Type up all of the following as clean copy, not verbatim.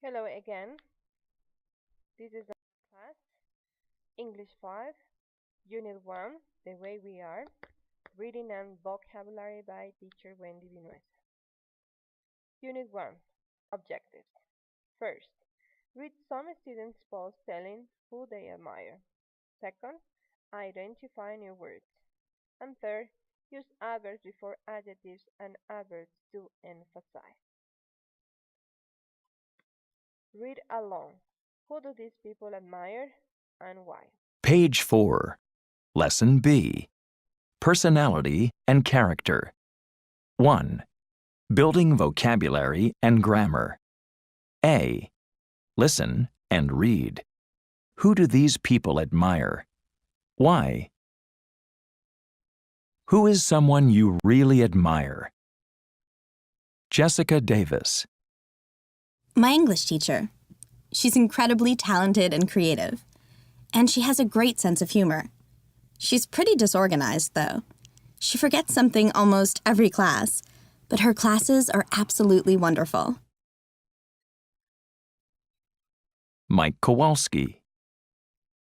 Hello again. This is our class, English 5, Unit 1, The Way We Are, Reading and Vocabulary by teacher wvinueza. Unit 1, Objectives. First, read some students' posts telling who they admire. Second, identify new words. And third, use adverbs before adjectives and adverbs to emphasize. Read along. Who do these people admire and why? Page 4, Lesson B, Personality and Character. 1. Building vocabulary and grammar. A. Listen and read. Who do these people admire? Why? Who is someone you really admire? Jessica Davis. My English teacher. She's incredibly talented and creative, and she has a great sense of humor. She's pretty disorganized, though. She forgets something almost every class, but her classes are absolutely wonderful. Mike Kowalski.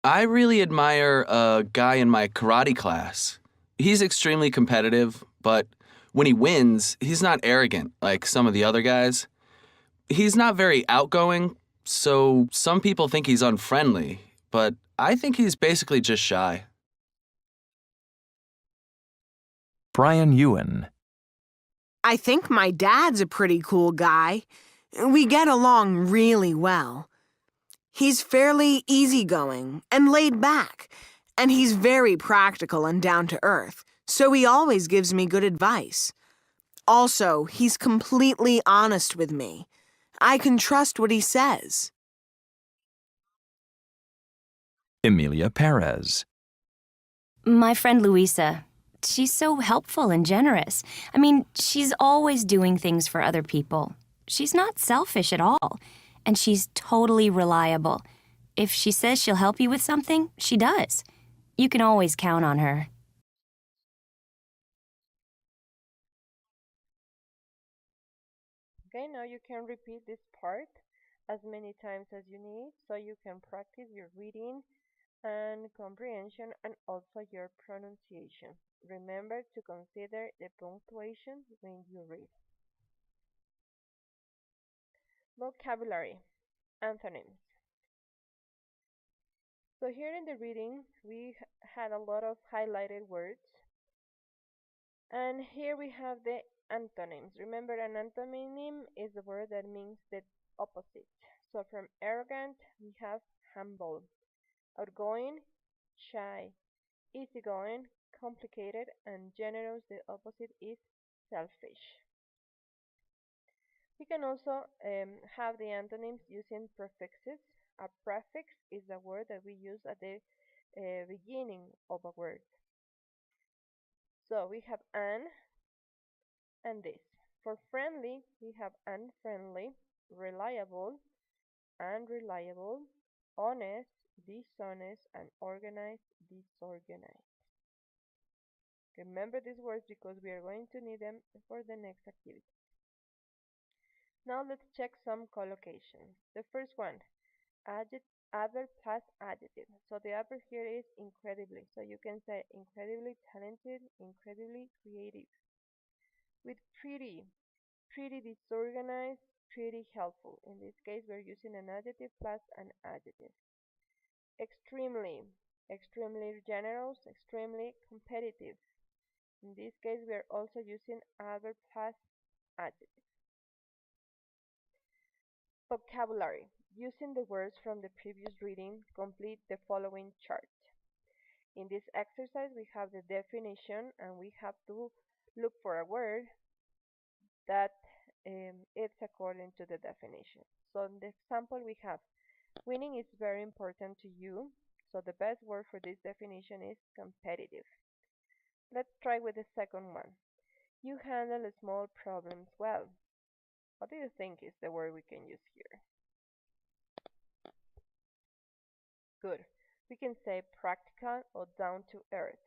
I really admire a guy in my karate class. He's extremely competitive, but when he wins, he's not arrogant like some of the other guys. He's not very outgoing, so some people think he's unfriendly, but I think he's basically just shy. Brian Ewan. I think my dad's a pretty cool guy. We get along really well. He's fairly easygoing and laid back, and he's very practical and down to earth, so he always gives me good advice. Also, he's completely honest with me. I can trust what he says. Emilia Perez. My friend Luisa. She's so helpful and generous. She's always doing things for other people. She's not selfish at all, and she's totally reliable. If she says she'll help you with something, she does. You can always count on her. Okay, now you can repeat this part as many times as you need so you can practice your reading and comprehension and also your pronunciation. Remember to consider the punctuation when you read. Vocabulary. Antonyms. So here in the reading, we had a lot of highlighted words. And here we have the antonyms. Remember, an antonym is a word that means the opposite. So from arrogant, we have humble. Outgoing, shy. Easygoing, complicated, and generous, the opposite is selfish. We can also have the antonyms using prefixes. A prefix is a word that we use at the beginning of a word. So we have an and this. For friendly, we have unfriendly, reliable, unreliable, honest, dishonest, and organized, disorganized. Remember these words because we are going to need them for the next activity. Now let's check some collocations. The first one, adverb plus adjective. So the adverb here is incredibly. So you can say incredibly talented, incredibly creative. With pretty, pretty disorganized, pretty helpful. In this case, we're using an adjective plus an adjective. Extremely, extremely generous, extremely competitive. In this case, we are also using adverb plus adjective. Vocabulary. Using the words from the previous reading, complete the following chart. In this exercise, we have the definition and we have to look for a word that it's according to the definition. So in the example we have, winning is very important to you. So the best word for this definition is competitive. Let's try with the second one. You handle small problems well. What do you think is the word we can use here? Good. We can say practical or down to earth.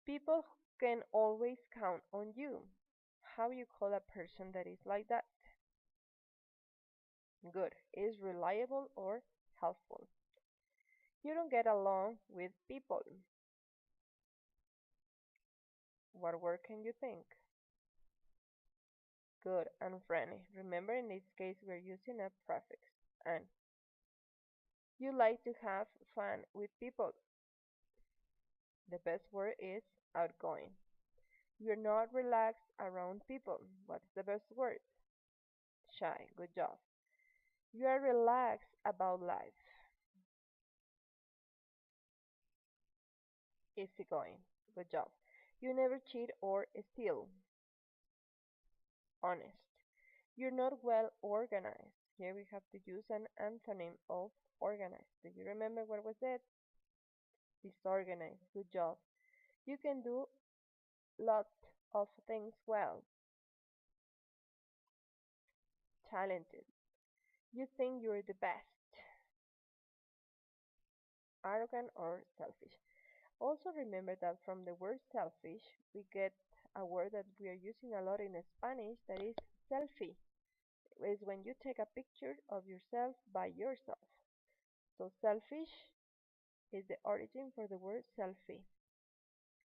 People can always count on you. How you call a person that is like that? Good. Is reliable or helpful? You don't get along with people. What word can you think? Good. Unfriendly. Remember, in this case, we're using a prefix. And you like to have fun with people. The best word is outgoing. You're not relaxed around people. What's the best word? Shy. Good job. You are relaxed about life. Easygoing. Good job. You never cheat or steal. Honest. You're not well organized. Here we have to use an antonym of organized. Do you remember what was it? Disorganized. Good job. You can do lots of things well. Talented. You think you're the best. Arrogant or selfish. Also remember that from the word selfish, we get a word that we are using a lot in Spanish that is selfie. Is when you take a picture of yourself by yourself. So selfish is the origin for the word selfie.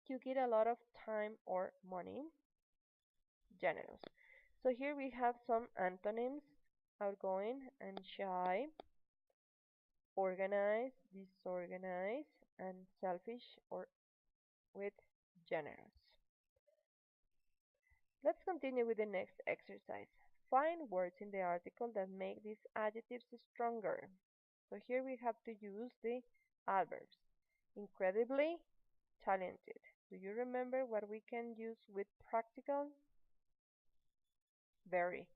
You get a lot of time or money. Generous. So here we have some antonyms: outgoing and shy, organized, disorganized, and selfish or with generous. Let's continue with the next exercise. Find words in the article that make these adjectives stronger. So here we have to use the adverbs. Incredibly talented. Do you remember what we can use with practical? Very,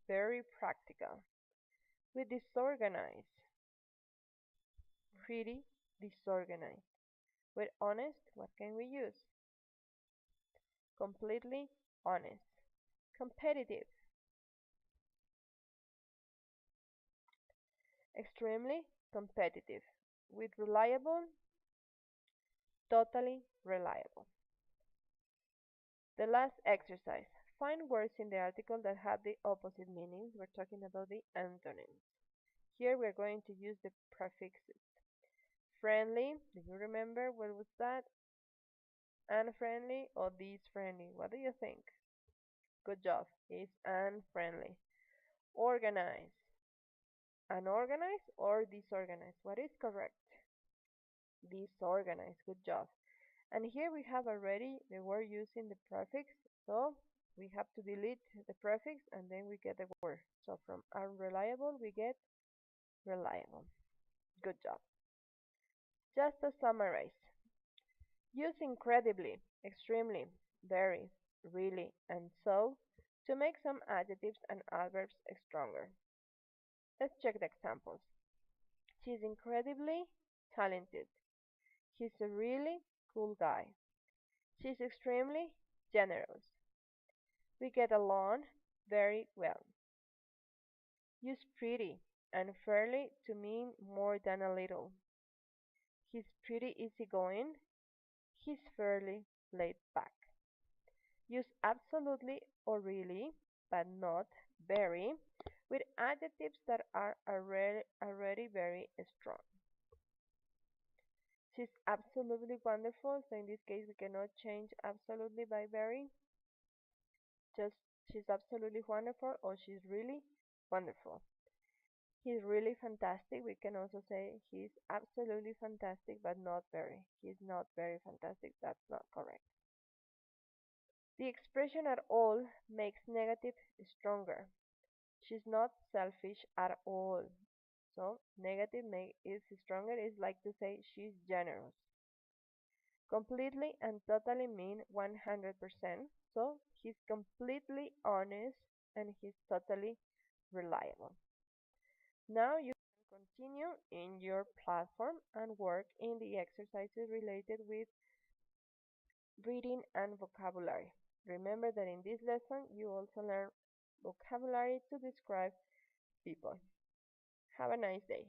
very practical. With disorganized, pretty disorganized. With honest, what can we use? Completely honest. Competitive, extremely competitive. With reliable, totally reliable. The last exercise. Find words in the article that have the opposite meaning. We're talking about the antonyms. Here we're going to use the prefixes. Friendly, do you remember what was that? Unfriendly or disfriendly? What do you think? Good job. It's unfriendly. Organized. Unorganized or disorganized? What is correct? Disorganized. Good job. And here we have already the word using the prefix. So we have to delete the prefix and then we get the word. So from unreliable we get reliable. Good job. Just to summarize, use incredibly, extremely, very, really, and so to make some adjectives and adverbs stronger. Let's check the examples. She's incredibly talented. He's a really cool guy. She's extremely generous. We get along very well. Use pretty and fairly to mean more than a little. He's pretty easygoing. He's fairly laid back. Use absolutely or really, but not very, with adjectives that are already very strong. She's absolutely wonderful, so in this case we cannot change absolutely by very. Just she's absolutely wonderful or she's really wonderful. He's really fantastic. We can also say he's absolutely fantastic, but not very. He's not very fantastic. That's not correct. The expression at all makes negative stronger. She's not selfish at all. So negative is stronger is like to say she's generous. Completely and totally mean 100%. So he's completely honest and he's totally reliable. Now you can continue in your platform and work in the exercises related with reading and vocabulary. Remember that in this lesson you also learn vocabulary to describe people. Have a nice day.